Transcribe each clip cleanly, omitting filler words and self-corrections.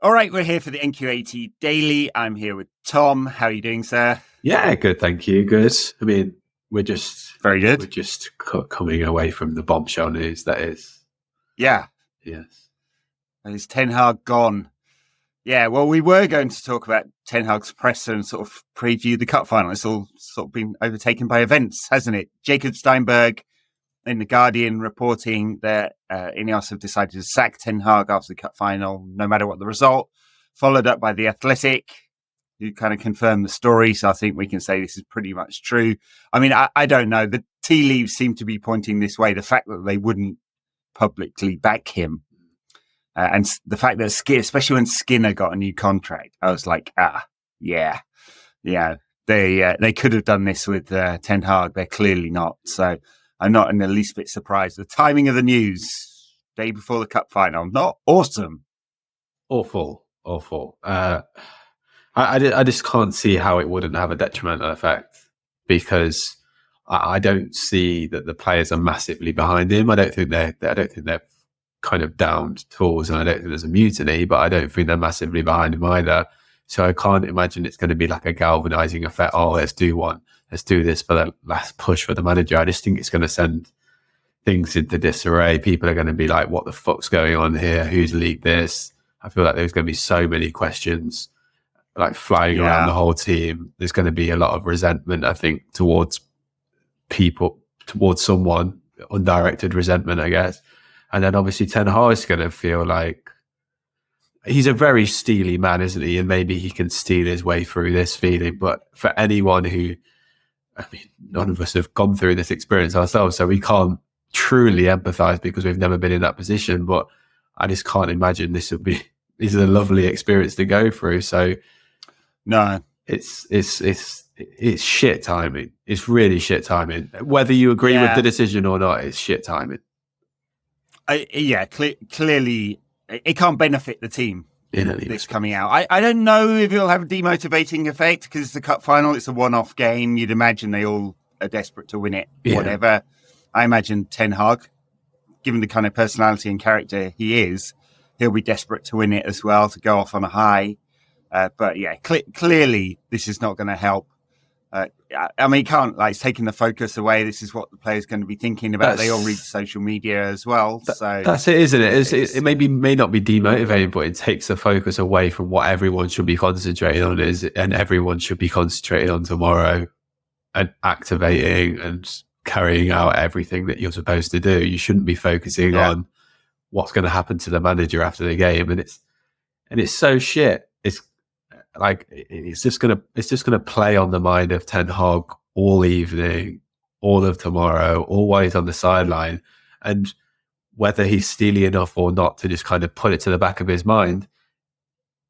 All right, we're here for the NQ80 Daily. I'm here with Tom. How are you doing, sir? Yeah, good, thank you. Good. I mean, we're just very good. We're just coming away from the bombshell news. That is, yeah, yes. Is Ten Hag gone? Yeah, well, we were going to talk about Ten Hag's presser and sort of preview the cup final. It's all sort of been overtaken by events, hasn't it? Jacob Steinberg in The Guardian reporting that Ineos have decided to sack Ten Hag after the cup final, no matter what the result, followed up by The Athletic, who kind of confirmed the story. So I think we can say this is pretty much true. I mean, I don't know. The tea leaves seem to be pointing this way. The fact that they wouldn't publicly back him and the fact that especially when Skinner got a new contract, I was like, yeah. They could have done this with Ten Hag. They're clearly not. So I'm not in the least bit surprised. The timing of the news, day before the cup final, not awesome. Awful. I just can't see how it wouldn't have a detrimental effect, because I don't see that the players are massively behind him. I don't think they're kind of downed tools, and I don't think there's a mutiny, but I don't think they're massively behind him either. So I can't imagine it's going to be like a galvanizing effect. Oh, let's do this for the last push for the manager. I just think it's going to send things into disarray. People are going to be like, what the fuck's going on here? Who's leaked this? I feel like there's going to be so many questions like flying around the whole team. There's going to be a lot of resentment, I think, towards someone, undirected resentment, I guess. And then obviously Ten Hag is going to feel like he's a very steely man, isn't he? And maybe he can steal his way through this feeling. But for anyone who, I mean, none of us have gone through this experience ourselves, so we can't truly empathize because we've never been in that position. But I just can't imagine this is a lovely experience to go through. So no, it's shit timing. It's really shit timing. Whether you agree with the decision or not, it's shit timing. Clearly, it can't benefit the team. This coming out. I don't know if it'll have a demotivating effect because it's the cup final. It's a one-off game. You'd imagine they all are desperate to win it. Yeah. Whatever. I imagine Ten Hag, given the kind of personality and character he is, he'll be desperate to win it as well, to go off on a high. But yeah, clearly this is not going to help. I mean, you can't, it's taking the focus away. This is what the player's going to be thinking about. They all read social media as well. So that's it, isn't it? It may not be demotivating, but it takes the focus away from what everyone should be concentrating on and everyone should be concentrating on tomorrow and activating and carrying out everything that you're supposed to do. You shouldn't be focusing on what's going to happen to the manager after the game. And it's so shit. It's just gonna play on the mind of Ten Hag all evening, all of tomorrow, always on the sideline. And whether he's steely enough or not to just kind of put it to the back of his mind,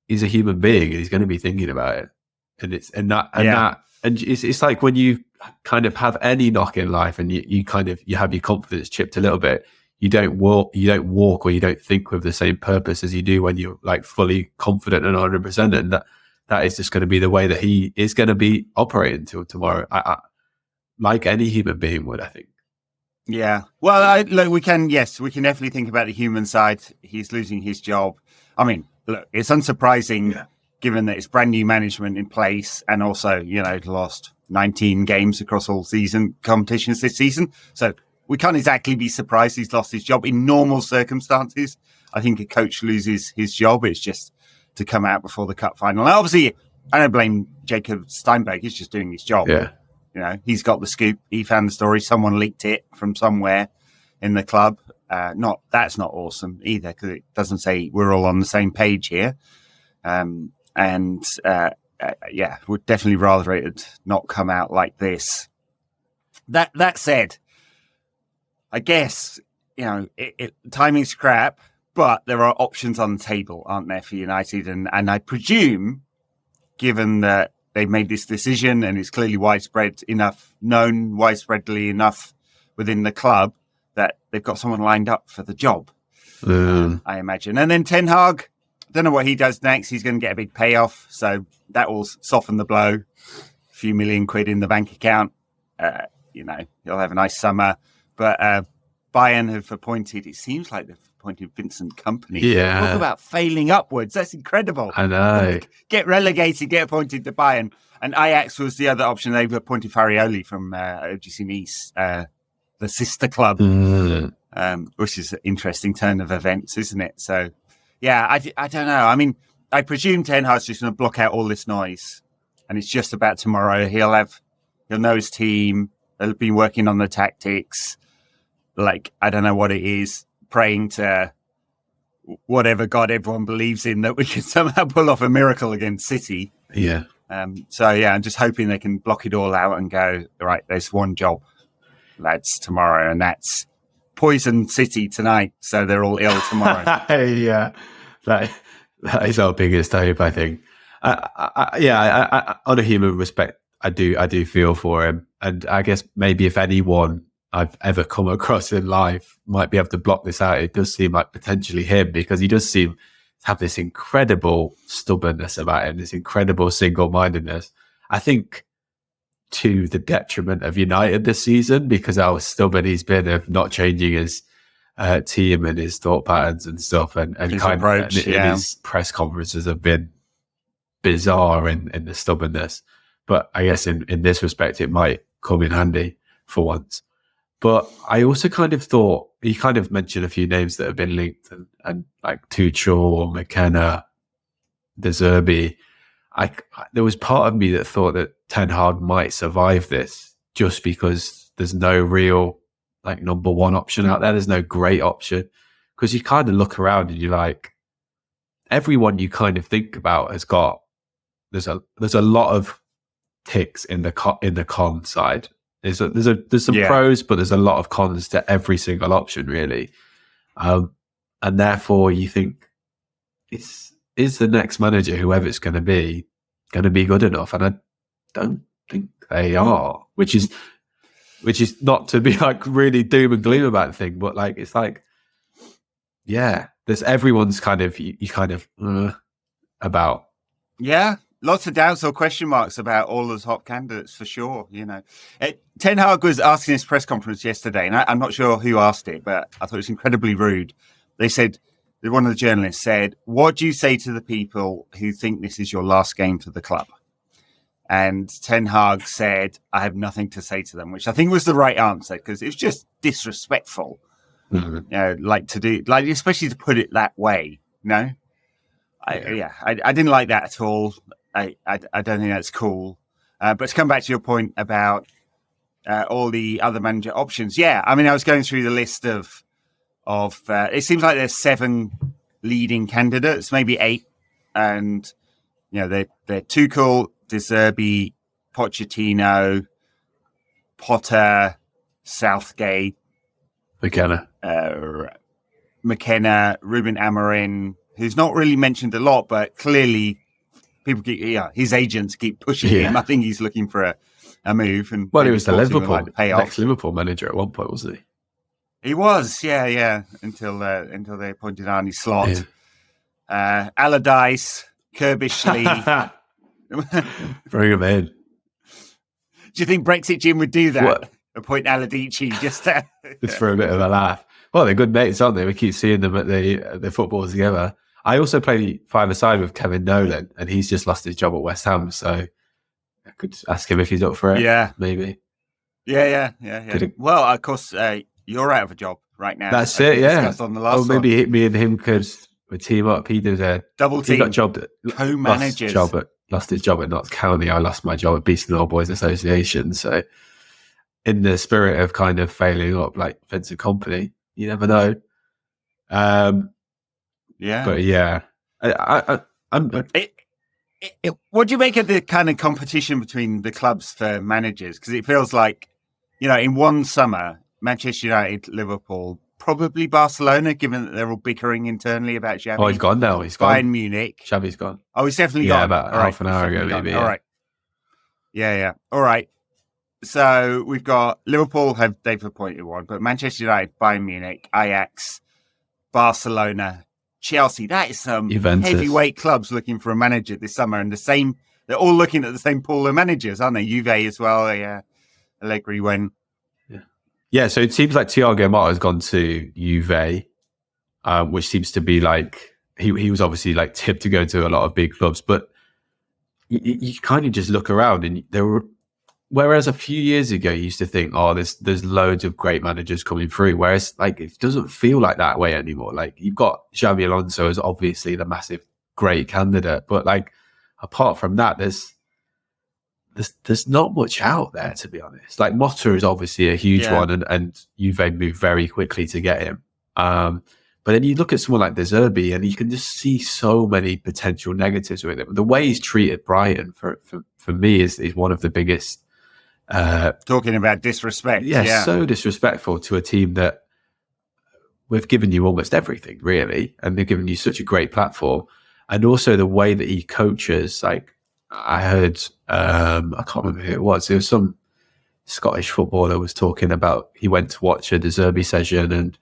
he's a human being and he's going to be thinking about it. And it's like when you kind of have any knock in life and you have your confidence chipped a little bit. You don't walk or you don't think with the same purpose as you do when you're like fully confident and 100%. And that is just going to be the way that he is going to be operating until tomorrow. Like any human being would, I think. Yeah. Well, we can definitely think about the human side. He's losing his job. I mean, look, it's unsurprising given that it's brand new management in place and also, lost 19 games across all season competitions this season. So we can't exactly be surprised he's lost his job in normal circumstances. I think a coach loses his job. It's just to come out before the cup final. Now, obviously, I don't blame Jacob Steinberg. He's just doing his job. Yeah. He's got the scoop. He found the story. Someone leaked it from somewhere in the club. That's not awesome either because it doesn't say we're all on the same page here. Would definitely rather it had not come out like this. That said, I guess, timing's crap. But there are options on the table, aren't there, for United? And I presume, given that they've made this decision and it's clearly widespreadly enough within the club, that they've got someone lined up for the job, I imagine. And then Ten Hag, I don't know what he does next. He's going to get a big payoff. So that will soften the blow. A few million quid in the bank account. He'll have a nice summer. But Bayern have appointed, it seems like they've appointed Vincent Kompany. Yeah. Talk about failing upwards. That's incredible. I know. Get relegated, get appointed to Bayern. And Ajax was the other option. They've appointed Farioli from OGC Nice, the sister club, which is an interesting turn of events, isn't it? So, yeah, I don't know. I mean, I presume Ten Hag's just going to block out all this noise, and it's just about tomorrow. He'll know his team. They'll be working on the tactics. Like, I don't know what it is, praying to whatever God everyone believes in that we can somehow pull off a miracle against City. Yeah. So, yeah, I'm just hoping they can block it all out and go, all right, there's one job, lads, tomorrow, and that's poison City tonight, so they're all ill tomorrow. Yeah, that is our biggest hope, I think. On a human respect, I do feel for him, and I guess maybe if anyone I've ever come across in life might be able to block this out, it does seem like potentially him, because he does seem to have this incredible stubbornness about him, this incredible single-mindedness. I think to the detriment of United this season, because how stubborn he's been of not changing his team and his thought patterns and stuff, and his kind approach, of his press conferences have been bizarre in the stubbornness. But I guess in this respect, it might come in handy for once. But I also kind of thought, he kind of mentioned a few names that have been linked, and like Tuchel or McKenna, De Zerbi. There was part of me that thought that Ten Hag might survive this just because there's no real like number one option out there. There's no great option, because you kind of look around and you're like, everyone you kind of think about has got, there's a lot of ticks in the con side. There's some pros, but there's a lot of cons to every single option, really. And therefore you think, is the next manager, whoever it's going to be good enough? And I don't think they are, which is not to be like really doom and gloom about the thing, but like, it's like, yeah, there's everyone's kind of, you kind of about. Yeah. Lots of doubts or question marks about all the top candidates, for sure. You know, Ten Hag was asking his press conference yesterday, and I'm not sure who asked it, but I thought it was incredibly rude. They said, one of the journalists said, "What do you say to the people who think this is your last game for the club?" And Ten Hag said, "I have nothing to say to them," which I think was the right answer, because it was just disrespectful. Mm-hmm. You know, especially to put it that way. No, I didn't like that at all. I don't think that's cool. But to come back to your point about all the other manager options, yeah, I mean, I was going through the list of it seems like there's 7 leading candidates, maybe 8, and you know they're Tuchel, De Zerbi, Pochettino, Potter, Southgate, McKenna, Ruben Amorim, who's not really mentioned a lot, but clearly. His agents keep pushing him. I think he's looking for a move. And he was the next Liverpool manager at one point, wasn't he? He was, yeah. Until they appointed Arne Slot, Allardyce, Kirbishley. Bring him in. Do you think Brexit Jim would do that? What? Appoint Allardyce just for a bit of a laugh. Well, they're good mates, aren't they? We keep seeing them at the football together. I also play 5-a-side with Kevin Nolan, and he's just lost his job at West Ham, so I could ask him if he's up for it. Yeah. Maybe. Yeah. Well, of course, you're out of a job right now. That's it, yeah. On the last maybe me and him could team up. He did a double team. He got job at co-managers. Lost his job at Notts County. I lost my job at Beeston Old Boys Association. So, in the spirit of kind of failing up, like Vincent Kompany, you never know. Yeah, but yeah, what do you make of the kind of competition between the clubs for managers? Because it feels like, you know, in one summer, Manchester United, Liverpool, probably Barcelona, given that they're all bickering internally about Xavi. Oh, he's gone now. He's gone. Bayern Munich. Xavi's gone. Oh, he's definitely gone. Yeah, about half an hour ago, maybe. Yeah. All right. Yeah. All right. So we've got Liverpool, they've appointed one, but Manchester United, Bayern Munich, Ajax, Barcelona, Chelsea. That is some Juventus. Heavyweight clubs looking for a manager this summer, and they're all looking at the same pool of managers, aren't they? Juve as well. Yeah, Allegri went. Yeah. So it seems like Thiago Motta has gone to Juve. which seems to be like he was obviously like tipped to go to a lot of big clubs, but you kind of just look around and there were. Whereas a few years ago, you used to think, oh, there's loads of great managers coming through. Whereas, like, it doesn't feel like that way anymore. Like, you've got Xabi Alonso as obviously the massive great candidate, but like, apart from that, there's not much out there, to be honest. Like, Motta is obviously a huge one, and Juve moved very quickly to get him. But then you look at someone like De Zerbi, and you can just see so many potential negatives with him. The way he's treated Brighton, for me, is one of the biggest. Talking about disrespect, so disrespectful to a team that we've given you almost everything, really, and they've given you such a great platform. And also the way that he coaches, like I heard, I can't remember who it was. It was some Scottish footballer was talking about. He went to watch a De Zerbi session, and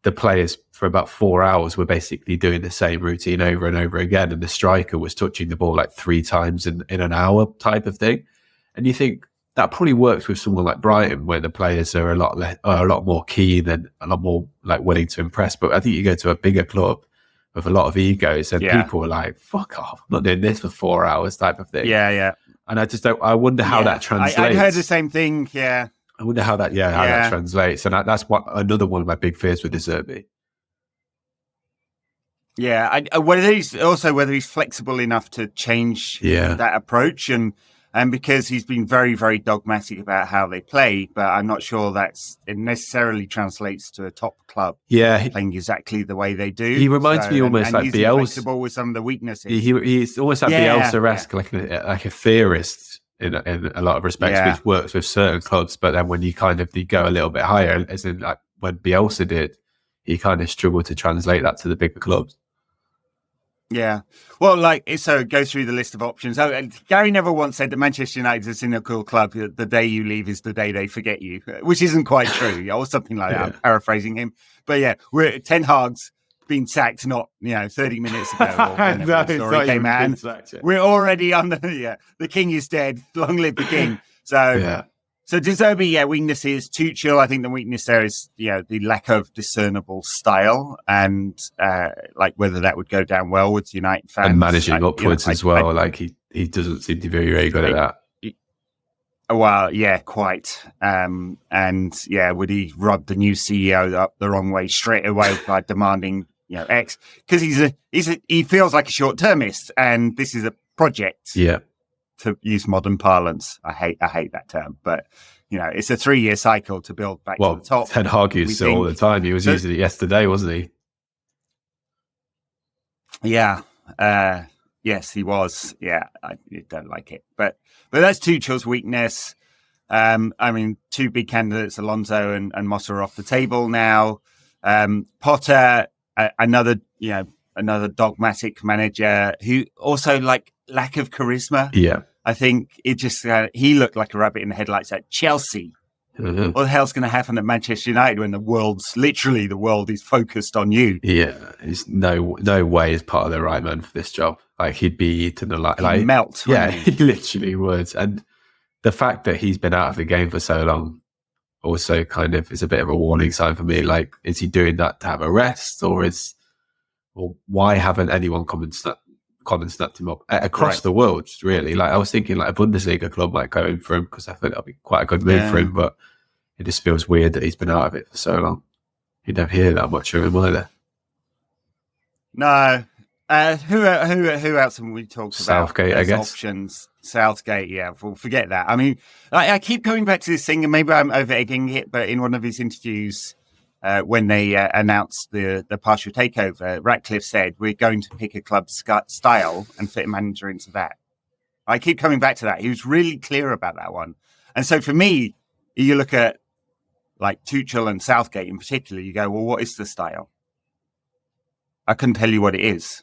the players for about 4 hours were basically doing the same routine over and over again, and the striker was touching the ball like 3 times in an hour, type of thing. And you think, that probably works with someone like Brighton, where the players are a lot more keen and a lot more like willing to impress. But I think you go to a bigger club with a lot of egos, and people are like, "Fuck off! I'm not doing this for 4 hours," type of thing. Yeah. And I just don't. I wonder how that translates. I heard the same thing. Yeah. I wonder how that. How that translates. And that's another one of my big fears with De Zerbi. Yeah, whether he's flexible enough to change that approach, and because he's been very, very dogmatic about how they play, but I'm not sure it necessarily translates to a top club. Yeah, playing exactly the way they do. He reminds me almost like he's Bielsa. Flexible with some of the weaknesses. He's almost like Bielsa-esque, like a theorist in a lot of respects, which works with certain clubs. But then when you go a little bit higher, as in like when Bielsa did, he kind of struggled to translate that to the bigger clubs. Yeah. Well, so it goes through the list of options. Gary Neville once said that Manchester United is a cynical club. The day you leave is the day they forget you, which isn't quite true, or something like that. I'm paraphrasing him. But we're Ten Hag's been sacked not 30 minutes ago. Or whenever the story came out, and we're already on the king is dead. Long live the king. So So De Zerbi, weaknesses. Tuchel, I think the weakness there is, the lack of discernible style, and whether that would go down well with United fans. And managing upwards as well. He doesn't seem to be very good at that. Well, quite. Would he rub the new CEO up the wrong way straight away by demanding, X? Because he feels like a short-termist, and this is a project. Yeah. To use modern parlance, I hate that term, but it's a 3-year cycle to build back to the top. Ten Hag used it all the time. He was using it yesterday, wasn't he? Yeah. Yes, he was. Yeah, I don't like it, but that's Tuchel's weakness. 2 big candidates, Alonso and Motta, are off the table now. Potter, another dogmatic manager who also lack of charisma. Yeah. I think it just he looked like a rabbit in the headlights at Chelsea. Mm-hmm. What the hell's going to happen at Manchester United when the world is focused on you? Yeah, there's no way he's part of the right man for this job. He'd be eaten alive. He'd melt. Yeah, he literally would. And the fact that he's been out of the game for so long also kind of is a bit of a warning sign for me. Is he doing that to have a rest, or why haven't anyone come and snapped him up across the world? Really, I was thinking a Bundesliga club might go in for him, because I think that'd be quite a good move for him. But it just feels weird that he's been out of it for so long. You don't hear that much of him either. No. Who else have we talked about? Southgate, I guess. Options. Southgate, we'll forget that. I mean, I keep coming back to this thing, and maybe I'm over-egging it, but in one of his interviews, when they announced the partial takeover, Ratcliffe said, we're going to pick a club style and fit a manager into that. I keep coming back to that. He was really clear about that one. And so for me, you look at Tuchel and Southgate in particular, you go, well, what is the style? I couldn't tell you what it is.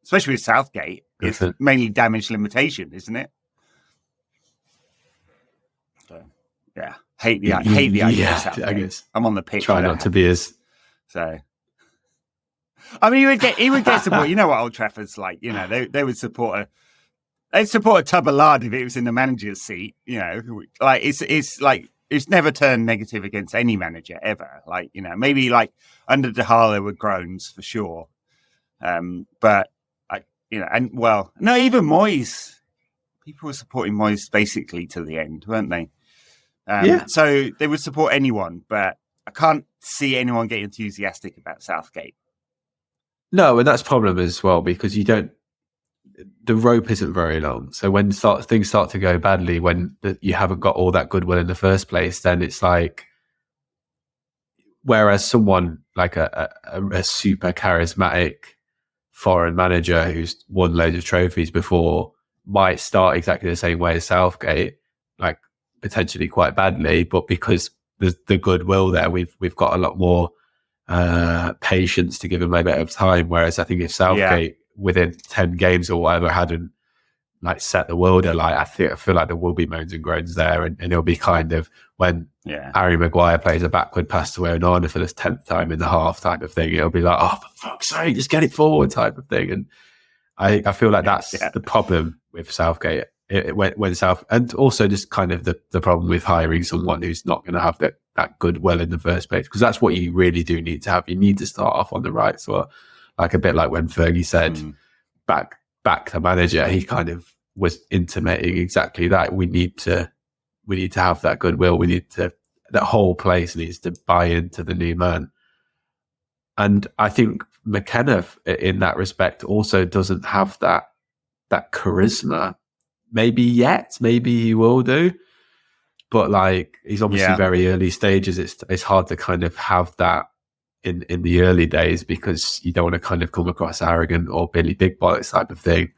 Especially with Southgate, it's mainly damage limitation, isn't it? So, hate the idea of Southgate. I guess. I'm on the pitch. Try not to be as. So, I mean, he would get support. You know what Old Trafford's like. They would support they'd support a tub of lard if it was in the manager's seat. It's it's never turned negative against any manager ever. Like, you know, maybe like under De Gea there were groans for sure, but you know, and well, no, even Moyes. People were supporting Moyes basically to the end, weren't they? So they would support anyone, but I can't see anyone get enthusiastic about Southgate. No, and that's a problem as well, because the rope isn't very long. So when things start to go badly, when you haven't got all that goodwill in the first place, then it's like, whereas someone like a super charismatic foreign manager who's won loads of trophies before might start exactly the same way as Southgate, like potentially quite badly, but because there's the goodwill there, we've got a lot more patience to give him a bit of time. Whereas I think if Southgate within 10 games or whatever hadn't like set the world alight, I feel like there will be moans and groans there, and it'll be kind of when Harry Maguire plays a backward pass to Onana for the 10th time in the half type of thing. It'll be like, oh, for fuck's sake, just get it forward type of thing. And I feel like that's the problem with Southgate. When South, and also just kind of the problem with hiring someone who's not going to have that goodwill in the first place, because that's what you really do need to have. You need to start off on the right foot, like a bit like when Fergie said back the manager, he kind of was intimating exactly that. We need to have that goodwill. That whole place needs to buy into the new man. And I think McKenna, in that respect, also doesn't have that charisma. Maybe he will do, but like he's obviously very early stages. It's hard to kind of have that in the early days, because you don't want to kind of come across arrogant or Billy Big Bollocks type of thing.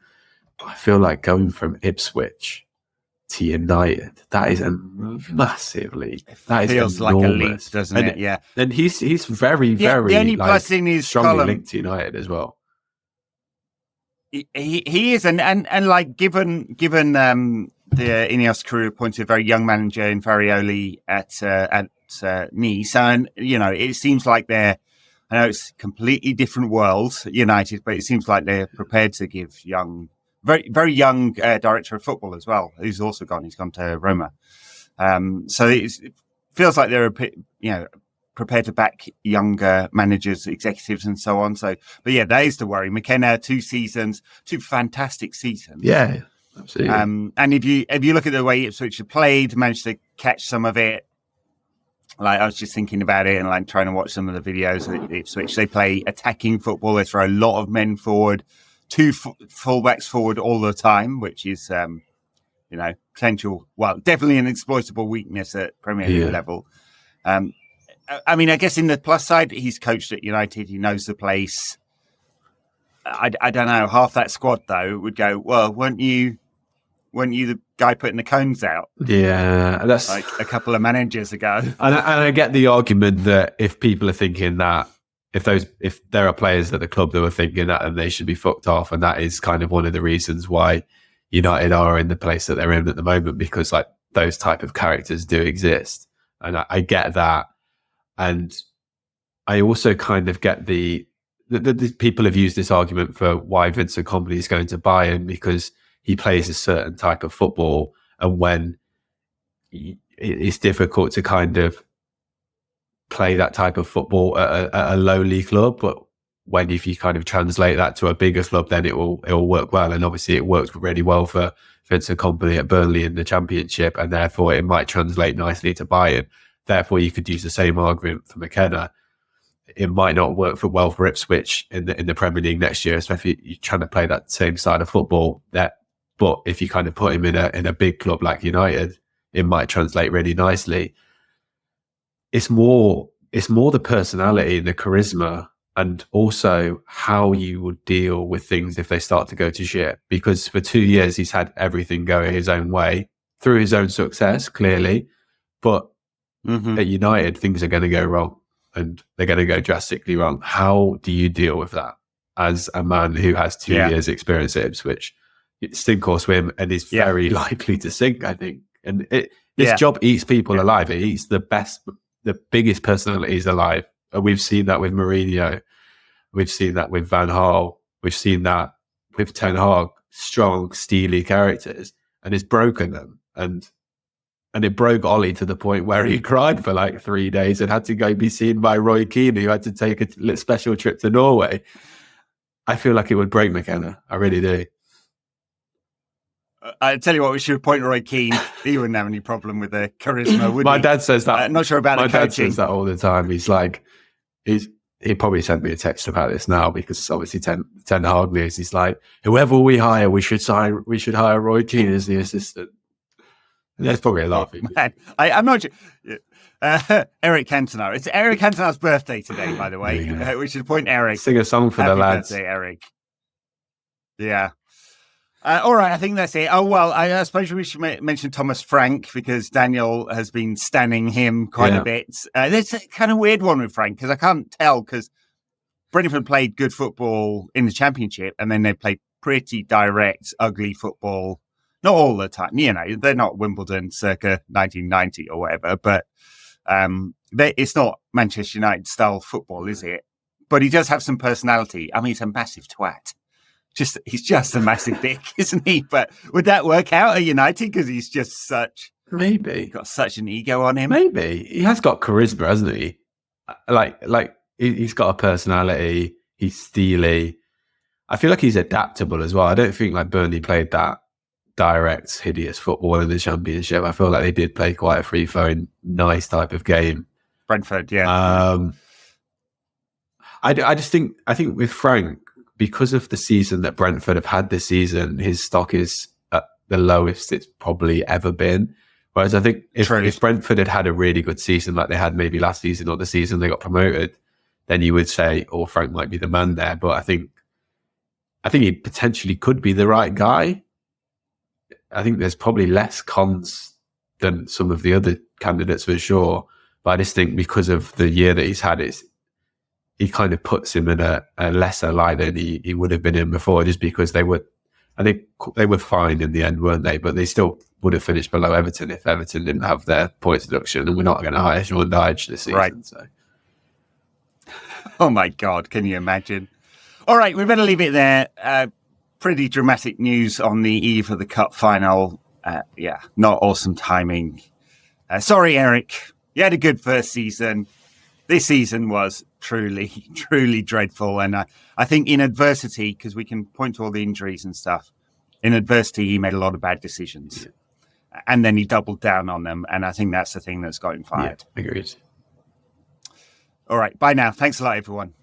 But I feel like going from Ipswich to United, that is a massive leap. That feels is like a leap, enormous. doesn't it? Yeah. And he's very, very the only plus in his strongly linked to United as well. He is, and like given the Ineos crew appointed a very young manager in Farioli at Nice, and you know, it seems like I know it's completely different worlds, United, but it seems like they're prepared to give very, very young director of football as well, who's also gone. He's gone to Roma. So it feels like they're prepared to back younger managers, executives, and so on. So, but yeah, that is the worry. McKenna, 2 fantastic seasons. Yeah, absolutely. And if you look at the way Ipswich have played, managed to catch some of it. Like I was just thinking about it and like trying to watch some of the videos at Ipswich. They play attacking football. They throw a lot of men forward, 2 fullbacks forward all the time, which is potential. Well, definitely an exploitable weakness at Premier League level. I mean, I guess in the plus side, he's coached at United. He knows the place. I don't know. Half that squad though would go, well, weren't you the guy putting the cones out? Yeah, that's like a couple of managers ago. And I get the argument that if people are thinking that, if there are players at the club that are thinking that, then they should be fucked off, and that is kind of one of the reasons why United are in the place that they're in at the moment, because like those type of characters do exist, and I get that, and I also kind of get the people have used this argument for why Vincent Kompany is going to Bayern, because he plays a certain type of football, and when it's difficult to kind of play that type of football at a lowly club, but if you kind of translate that to a bigger club, then it will work well. And obviously it worked really well for Vincent Kompany at Burnley in the Championship, and therefore it might translate nicely to Bayern. Therefore you could use the same argument for McKenna. It might not work well for Ipswich in the Premier League next year, especially if you're trying to play that same side of football. But if you kind of put him in a big club like United, it might translate really nicely. It's more the personality and the charisma, and also how you would deal with things if they start to go to shit. Because for 2 years he's had everything going his own way through his own success, clearly. But at United, things are going to go wrong, and they're going to go drastically wrong. How do you deal with that as a man who has 2 years experience at Ipswich? It's sink or swim, and is very likely to sink, I think. And this job eats people alive. It eats the biggest personalities alive. And we've seen that with Mourinho. We've seen that with Van Gaal. We've seen that with Ten Hag. Strong, steely characters, and it's broken them. And And it broke Ollie to the point where he cried for like 3 days and had to go be seen by Roy Keane, who had to take a special trip to Norway. I feel like it would break McKenna. I really do. I tell you what, we should appoint Roy Keane. He wouldn't have any problem with the charisma, would he? My dad says that. I'm not sure about the coaching. My dad says that all the time. He's like, he probably sent me a text about this now because obviously Ten Hag news. He's like, whoever we hire, we should hire Roy Keane as the assistant. And there's probably a lot of people. I'm not sure. Erik Cantona. It's Erik Cantona's birthday today, by the way. Yeah. We should appoint Erik. Sing a song for the lads. Happy birthday, Erik. Yeah. All right, I think that's it. Oh, well, I suppose we should mention Thomas Frank because Daniel has been standing him quite a bit. There's a kind of weird one with Frank because I can't tell because Brentford played good football in the Championship and then they played pretty direct, ugly football. Not all the time, they're not Wimbledon circa 1990 or whatever, but it's not Manchester United style football, is it? But he does have some personality. I mean, he's a massive twat. He's just a massive dick, isn't he? But would that work out at United? Because he's just maybe got such an ego on him. Maybe he has got charisma, hasn't he? Like he's got a personality. He's steely. I feel like he's adaptable as well. I don't think like Burnley played that direct, hideous football in the Championship. I feel like they did play quite a free-flowing, nice type of game. Brentford, yeah. I think with Frank, because of the season that Brentford have had this season, his stock is at the lowest it's probably ever been. Whereas I think if Brentford had had a really good season like they had maybe last season or the season they got promoted, then you would say, oh, Frank might be the man there. But I think he potentially could be the right guy. I think there's probably less cons than some of the other candidates for sure. But I just think because of the year that he's had, he kind of puts him in a lesser light than he would have been in before, just because I think they were fine in the end, weren't they? But they still would have finished below Everton if Everton didn't have their points deduction, and we're not going to hire Sean Dyche this season. Right. So. Oh my God, can you imagine? All right, we better leave it there. Pretty dramatic news on the eve of the cup final. Not awesome timing. Sorry, Erik. You had a good first season. This season was truly, truly dreadful. And I think in adversity, because we can point to all the injuries and stuff, in adversity, he made a lot of bad decisions. Yeah. And then he doubled down on them. And I think that's the thing that's got him fired. Yeah, agreed. All right. Bye now. Thanks a lot, everyone.